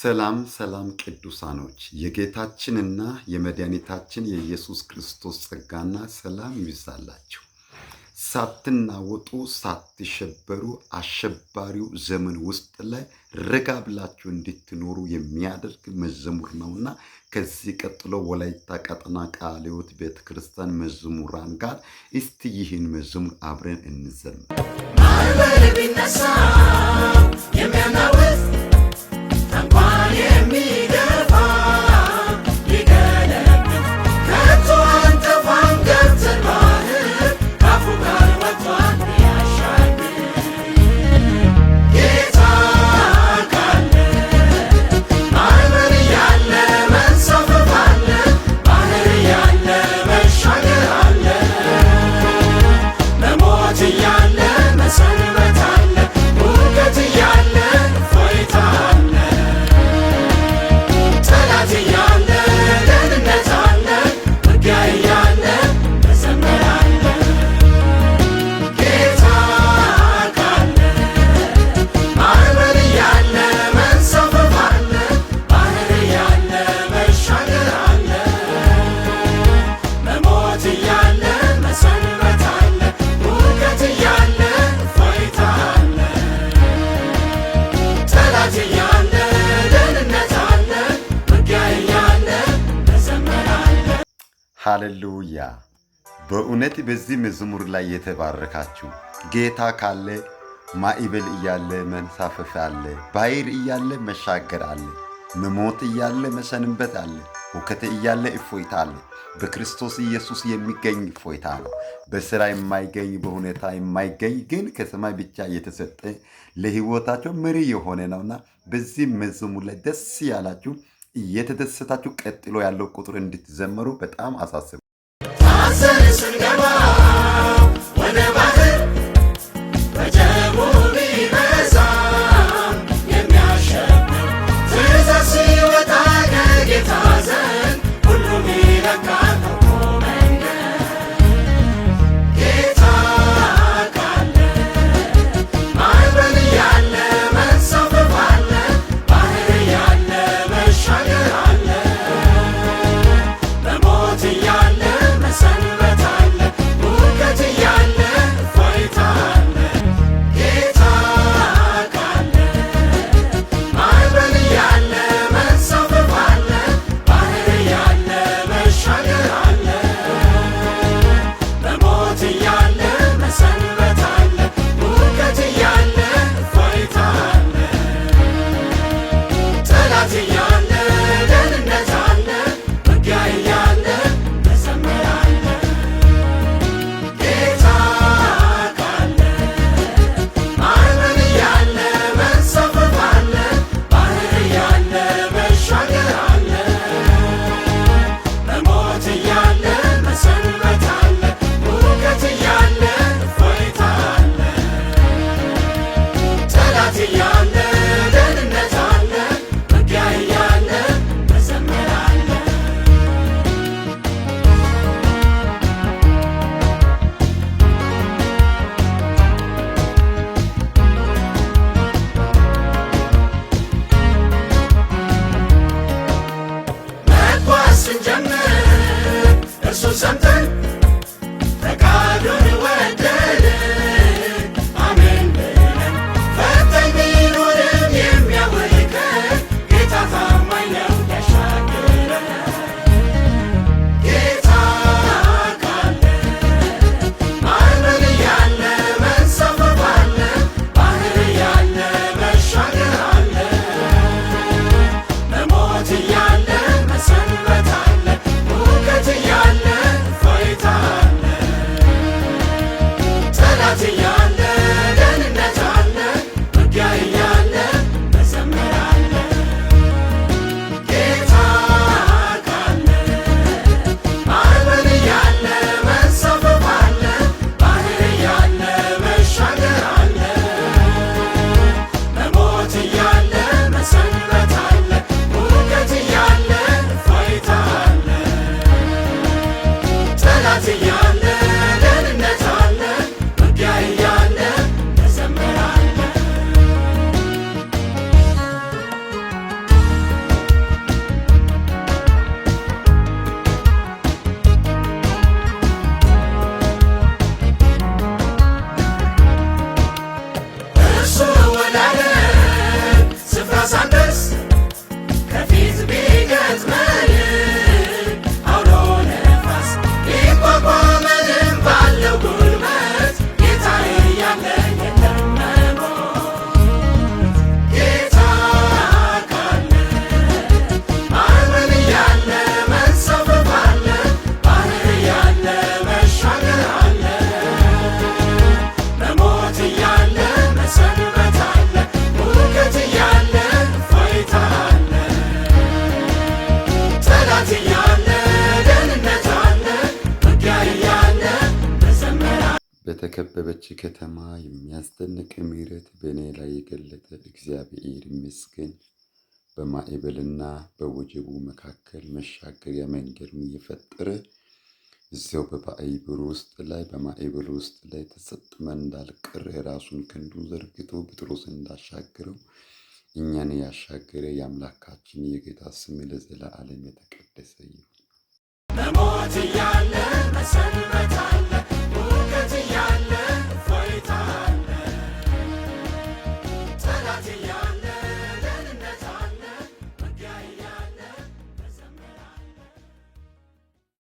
ሰላም ሰላም ቅዱሳኖች የጌታችንና የመድኃኒታችን የኢየሱስ ክርስቶስ ጸጋና ሰላም ይብዛላችሁ። ሳትናወጡ ሳትሸበሩ አሸባሪው ዘመን ውስጥ ላይ ረጋ ብላችሁ እንድትኖሩ የሚያደርግ መዝሙር ነውና ከዚህ ቀጥሎ ወላይታ ቀጠና ቃለ ሕይወት ቤተክርስቲያን መዝሙራን ጋር እስቲ ይህን መዝሙር አብረን እንዘምር። ማዕበል ቢነሳ የሚያናውጥ ሃሌሉያ! በእውነት በዚህ መዝሙር ላይ የተባረካችሁ ጌታ ካለ ማዕበል እያለ መንሳፈፍ አለ፣ ባሕር እያለ መሻገር አለ፣ መሞት እያለ መሰንበት አለ፣ ሁከት እያለ እፎይታ አለ። በክርስቶስ ኢየሱስ የሚገኝ እፎይታ ነው። በሥራ የማይገኝ በሁኔታ የማይገኝ ግን ከሰማይ ብቻ የተሰጠ ለሕይወታቸው መሪ የሆነ ነውና በዚህ መዝሙር ላይ ደስ ያላችሁ እየተደሰታችሁ ቀጥሎ ያለው ቁጥር እንድትዘምሩ በጣም አሳስቡ። ታሰረ ስንገባ ወደ ባህር ወጀቡ ቢበዛ የሚያሸብር ትእዛዝ ሲወጣ ከጌታ ዘንድ ሁሉም ይለቃል። ጌታ ካለ ማዕበል ያለ መንሳፈፍ አለ፣ ባህር ያለ መሻገር አለ፣ በሞት እያለ መሰንበት አለ፣ በከበበች ከተማ የሚያስደንቅ ምሕረት በእኔ ላይ የገለጠ እግዚአብሔር ይመስገን። በማዕበልና በወጀቡ መካከል መሻገሪያ መንገድን እየፈጠረ እዚያው በማዕበሉ ውስጥ ላይ ተሰጥመን እንዳልቀር የራሱን ክንዱን ዘርግቶ ጴጥሮስን እንዳሻገረው እኛን ያሻገረ የአምላካችን የጌታ ስም ለዘላለም የተቀደሰ ይሁን። በሞት እያለ መሰንበት አለ